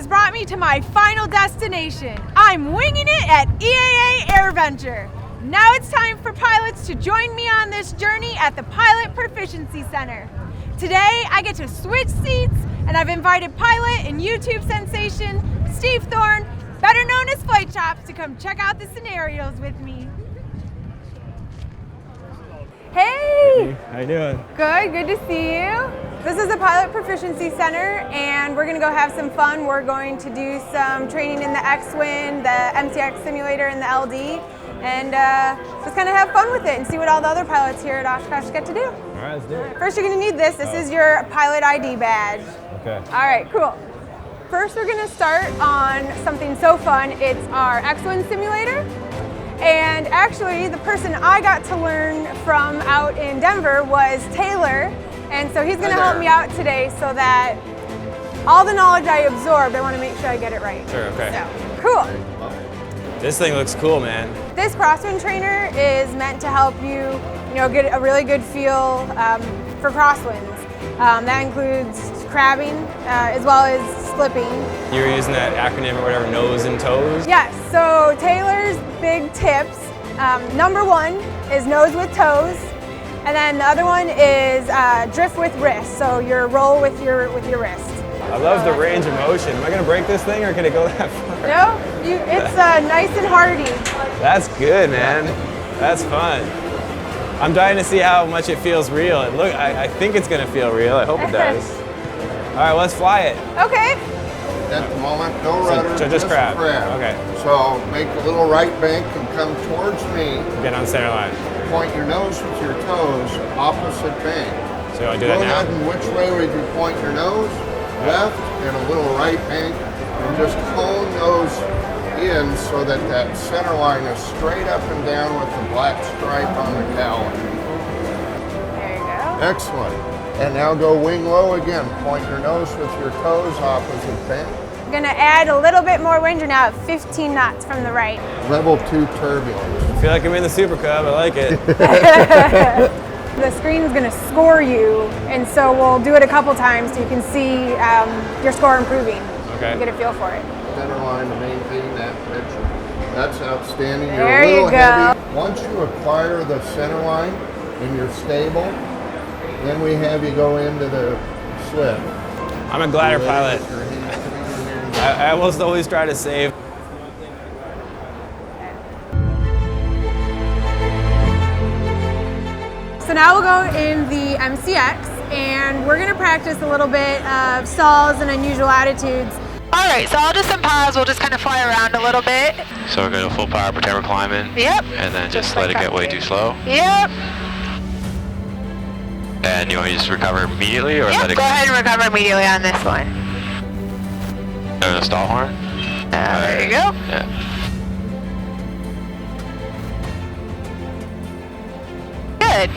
has brought me to my final destination. I'm winging it at EAA AirVenture. Now it's time for pilots to join me on this journey at the Pilot Proficiency Center. Today I get to switch seats, and I've invited pilot and YouTube sensation Steve Thorne, better known as FlightChops, to come check out the scenarios with me. Hey! How you doing? Good to see you. This is the Pilot Proficiency Center, and we're gonna go have some fun. We're going to do some training in the X-Wing, the MCX simulator, and the LD, and just kind of have fun with it and see what all the other pilots here at Oshkosh get to do. All right, let's do it. First, you're gonna need this. This is your pilot ID badge. Okay. All right, cool. First, we're gonna start on something so fun. It's our X-Wing simulator. And actually, the person I got to learn from out in Denver was Taylor. And so he's gonna help me out today so that all the knowledge I absorbed, I wanna make sure I get it right. Sure, okay. So, cool. This thing looks cool, man. This Crosswind trainer is meant to help you, get a really good feel for crosswinds. That includes crabbing as well as slipping. You were using that acronym or whatever, nose and toes? Yes, so Taylor's big tips. Number one is nose with toes. And then the other one is drift with wrist, so your roll with your wrist. I love the range of motion. Am I gonna break this thing or can it go that far? No, it's nice and hardy. That's good, man. That's fun. I'm dying to see how much it feels real. I think it's gonna feel real. I hope it does. All right, let's fly it. Okay. At the moment, no rudder, So just crab. Okay. So make a little right bank and come towards me. Get on center line. Point your nose with your toes, opposite bank. So I do that Go now? ahead and which way would you point your nose? Left and a little right bank. And just cone those in so that that center line is straight up and down with the black stripe on the cowl. There you go. Excellent. And now go wing low again. Point your nose with your toes, opposite bank. I'm gonna add a little bit more wind. You're now at 15 knots from the right. Level 2 turbulence. I feel like I'm in the Super Cub. I like it. The screen is gonna score you, and so we'll do it a couple times so you can see your score improving. Okay. Get a feel for it. Center line to maintain that picture. That's outstanding. There You're a little you go. heavy. Once you acquire the center line and you're stable, then we have you go into the slip. I'm a glider pilot. I almost always try to save. So now we'll go in the MCX, and we're gonna practice a little bit of stalls and unusual attitudes. All right, so I'll do some pause. We'll just kind of fly around a little bit. So we're going to full power, pretend we're climbing. Yep. And then just like let it get way too slow. Yep. And you want to just recover immediately or Yep, let it go ahead and recover immediately on this one. There's a stall horn? There you go. Yeah. Good.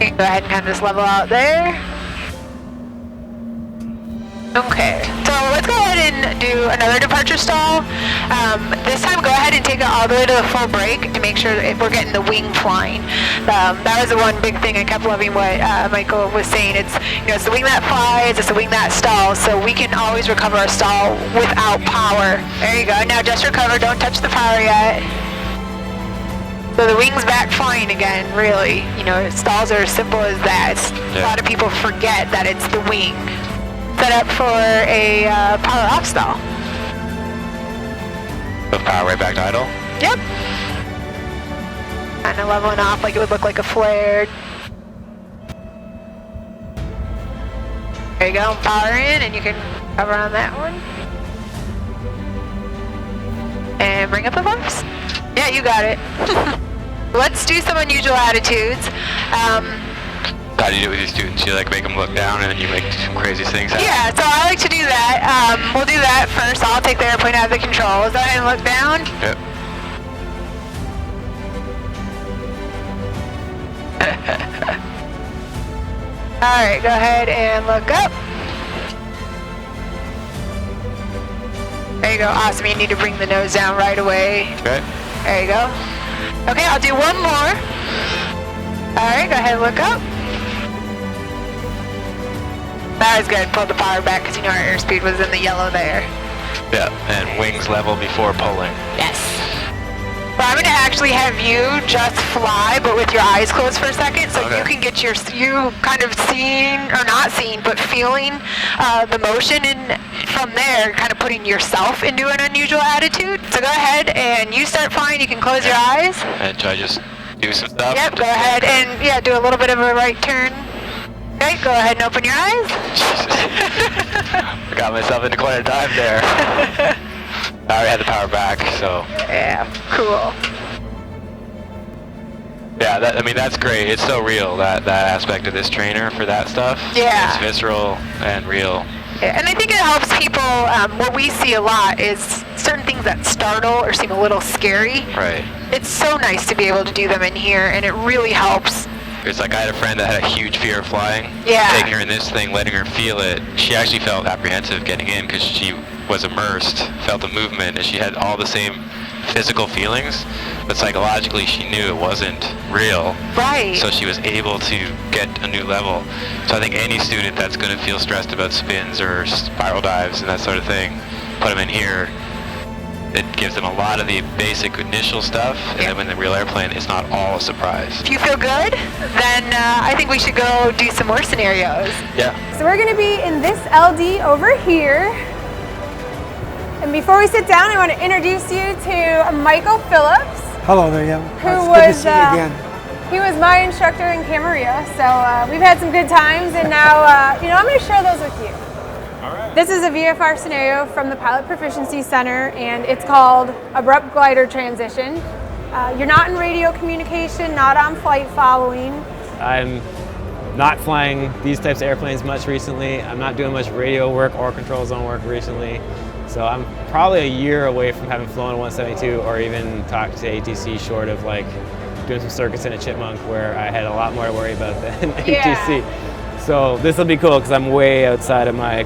You can go ahead and kind of just level out there. Okay, so let's go ahead and do another departure stall. This time go ahead and take it all the way to the full brake to make sure that we're getting the wing flying. That was the one big thing I kept loving what Michael was saying. It's it's the wing that flies, it's the wing that stalls, so we can always recover a stall without power. There you go, now just recover, don't touch the power yet. So the wing's back flying again, really. Stalls are as simple as that. A lot of people forget that it's the wing. Set up for a power off stall. So power right back to idle? Yep. Kind of leveling off like it would look like a flare. There you go, power in, and you can cover on that one. And bring up the pumps. Yeah, you got it. Let's do some unusual attitudes. How do you do it with your students? You make them look down and then you make some crazy things happen? Yeah, so I like to do that. We'll do that first. I'll take the airplane out of the controls. Go ahead and look down. Yep. Alright, go ahead and look up. There you go, awesome. You need to bring the nose down right away. Okay. There you go. Okay, I'll do one more. Alright, go ahead and look up. That was good. Pulled the power back because you know our airspeed was in the yellow there. Yeah, and wings level before pulling. Yes. Well, I'm going to actually have you just fly, but with your eyes closed for a second, so Okay. you can get you kind of seeing, or not seeing, but feeling the motion, and from there, kind of putting yourself into an unusual attitude. So go ahead and you start flying. You can close your eyes. And should I just do some stuff? Yep, go ahead and do a little bit of a right turn. Okay, go ahead and open your eyes. I got myself into quite a dive there. I already had the power back, so. Yeah, cool. Yeah, that's great. It's so real, that aspect of this trainer for that stuff. Yeah. It's visceral and real. Yeah, and I think it helps people, what we see a lot is certain things that startle or seem a little scary. Right. It's so nice to be able to do them in here, and it really helps. It's like I had a friend that had a huge fear of flying. Yeah. Taking her in this thing, letting her feel it. She actually felt apprehensive getting in because she was immersed, felt the movement, and she had all the same physical feelings, but psychologically she knew it wasn't real. Right. So she was able to get a new level. So I think any student that's going to feel stressed about spins or spiral dives and that sort of thing, put them in here. It gives them a lot of the basic initial stuff, and then when the real airplane, it's not all a surprise. If you feel good, then I think we should go do some more scenarios. Yeah. So we're going to be in this LD over here. And before we sit down, I want to introduce you to Michael Phillips. Hello there, yeah. Who It's was good to see you again. he was my instructor in Camarillo. So we've had some good times, and now I'm going to share those with you. This is a VFR scenario from the Pilot Proficiency Center, and it's called Abrupt Glider Transition. You're not in radio communication, not on flight following. I'm not flying these types of airplanes much recently. I'm not doing much radio work or control zone work recently. So I'm probably a year away from having flown a 172 or even talked to ATC, short of like doing some circuits in a Chipmunk where I had a lot more to worry about than ATC. So this will be cool because I'm way outside of my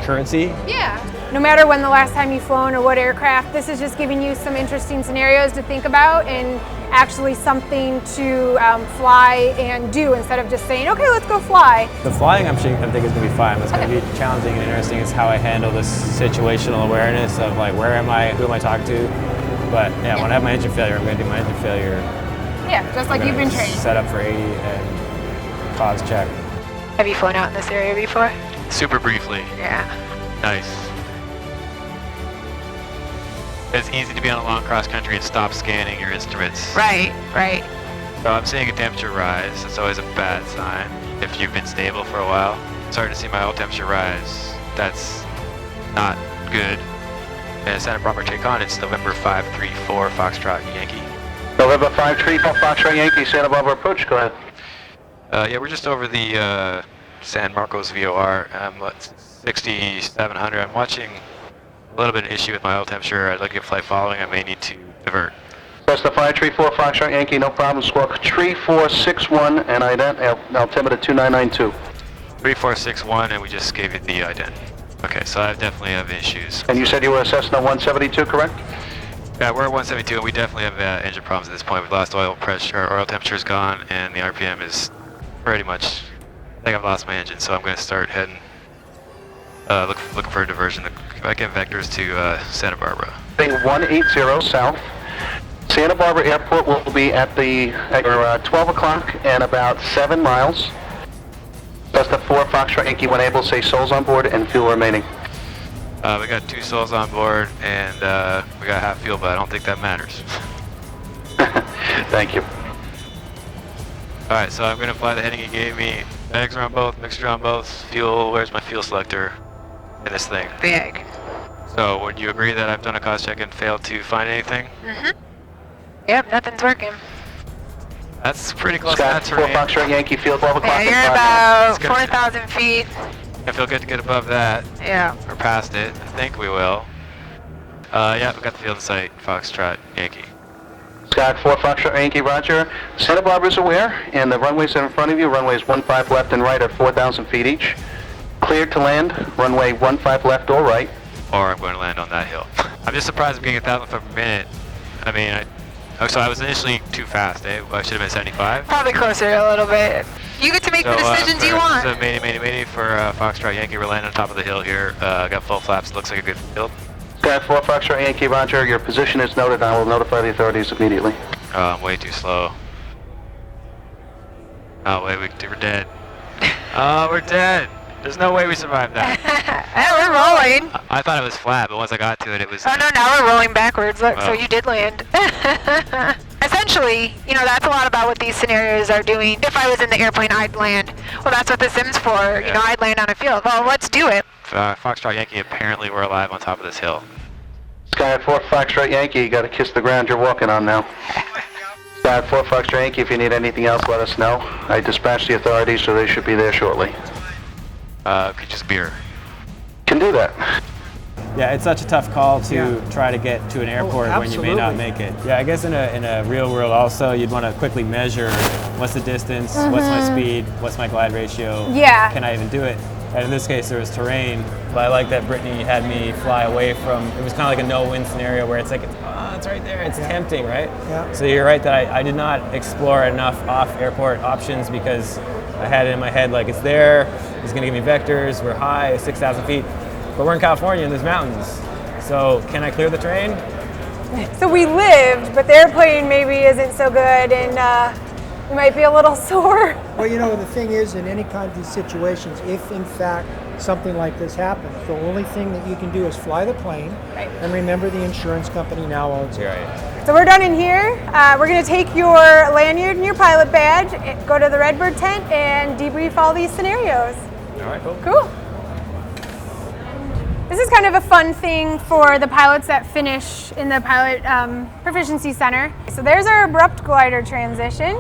currency. Yeah. No matter when the last time you've flown or what aircraft, this is just giving you some interesting scenarios to think about and actually something to fly and do instead of just saying, okay, let's go fly. The flying I think is going to be fine. What's going to be challenging and interesting is how I handle this situational awareness of like, where am I, who am I talking to? But yeah, when I have my engine failure, I'm going to do my engine failure. Yeah, just like you've been trained. Set up for 80 and cause check. Have you flown out in this area before? Super briefly. Yeah. Nice. It's easy to be on a long cross country and stop scanning your instruments. Right, right. So I'm seeing a temperature rise. It's always a bad sign if you've been stable for a while. Starting to see my oil temperature rise. That's not good. And Santa Barbara take on, it's November 534 Foxtrot Yankee. November 534 Foxtrot Yankee, Santa Barbara approach, go ahead. Yeah, we're just over the San Marcos VOR, 6,700. I'm watching a little bit of an issue with my oil temperature. I'd like to get flight following. I may need to divert. Cessna 534 Foxtrot Yankee, no problem. Squawk 3461 and ident altimeter 2992. 3461, and we just gave you the ident. Okay, so I definitely have issues. And you said you were a Cessna 172, correct? Yeah, we're at 172, and we definitely have engine problems at this point. We've lost oil pressure, our oil temperature is gone, and the RPM is pretty much, I think I've lost my engine, so I'm going to start heading, looking for a diversion. If I get vectors to Santa Barbara. Thing 180 south. Santa Barbara Airport will be at 12 o'clock and about 7 miles. Cessna 4 Foxtrot Yankee, when able, say souls on board and fuel remaining. We got 2 souls on board, and we got half fuel, but I don't think that matters. Thank you. Alright, so I'm going to fly the heading he gave me. Bags are on both, mixture on both, fuel, where's my fuel selector in this thing? Big. So, would you agree that I've done a cost check and failed to find anything? Mm-hmm. Yep, nothing's working. That's pretty close to Scott that 4 terrain. Foxtrot Yankee, field 12 o'clock. Yeah, and you're 5 about It's gonna- 4,000 feet. I feel good to get above that, Yeah. or past it. I think we will. Yeah, we got the field in sight, Foxtrot Yankee. Scott 4 Foxtrot Yankee, roger. Santa Barbara's aware, and the runways are in front of you. Runways 15 left and right are 4,000 feet each. Cleared to land, runway 15 left or right. Or I'm going to land on that hill. I'm just surprised I'm getting 1,000 foot per minute. I mean, Oh, so I was initially too fast, eh? I should have been 75. Probably closer a little bit. You get to make the decisions you want. So Mayday for Foxtrot Yankee. We're landing on top of the hill here. Got full flaps. Looks like a good field. Sky 4 Foxtrot Yankee, roger. Your position is noted. I will notify the authorities immediately. I'm way too slow. Oh, wait, we're dead. Oh, we're dead. There's no way we survived that. We're rolling. I thought it was flat, but once I got to it, it was... Oh no, now we're rolling backwards. Look, so Oh. you did land. Essentially, that's a lot about what these scenarios are doing. If I was in the airplane, I'd land. Well, that's what the sim's for. Yeah. I'd land on a field. Well, let's do it. Foxtrot Yankee, apparently we're alive on top of this hill. Sky 4 Foxtrot Yankee, you gotta kiss the ground you're walking on now. Sky 4 Foxtrot Yankee, if you need anything else, let us know. I dispatched the authorities, so they should be there shortly. Could just beer. Can do that. Yeah, it's such a tough call to try to get to an airport when you may not make it. Yeah, I guess in a real world also, you'd want to quickly measure what's the distance, what's my speed, what's my glide ratio, Yeah. can I even do it? And in this case, there was terrain, but I like that Brittany had me fly away from, it was kind of like a no-win scenario where it's like, it's right there, it's tempting, right? Yeah. So you're right that I did not explore enough off-airport options because I had it in my head like it's there, it's gonna give me vectors, we're high, 6,000 feet, but we're in California and there's mountains. So can I clear the terrain? So we lived, but the airplane maybe isn't so good, and we might be a little sore. Well, the thing is, in any kind of these situations, if in fact something like this happens, the only thing that you can do is fly the plane, Right. and remember the insurance company now owns it. You're right. So we're done in here. We're gonna take your lanyard and your pilot badge, go to the Redbird tent, and debrief all these scenarios. All right, cool. Cool. This is kind of a fun thing for the pilots that finish in the Pilot Proficiency Center. So there's our abrupt glider transition.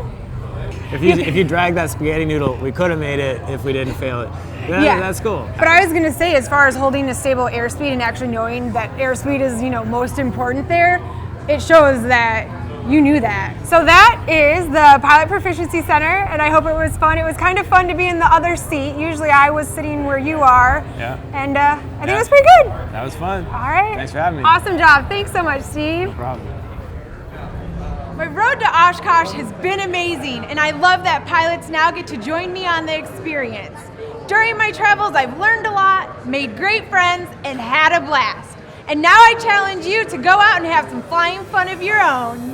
If you drag that spaghetti noodle, we could have made it if we didn't fail it. Yeah. That's cool. But I was gonna say, as far as holding a stable airspeed and actually knowing that airspeed is, most important there, it shows that you knew that. So that is the Pilot Proficiency Center, and I hope it was fun. It was kind of fun to be in the other seat. Usually I was sitting where you are. Yeah. And I think it was pretty good. That was fun. All right. Thanks for having me. Awesome job. Thanks so much, Steve. No problem. My road to Oshkosh has been amazing, and I love that pilots now get to join me on the experience. During my travels, I've learned a lot, made great friends, and had a blast. And now I challenge you to go out and have some flying fun of your own.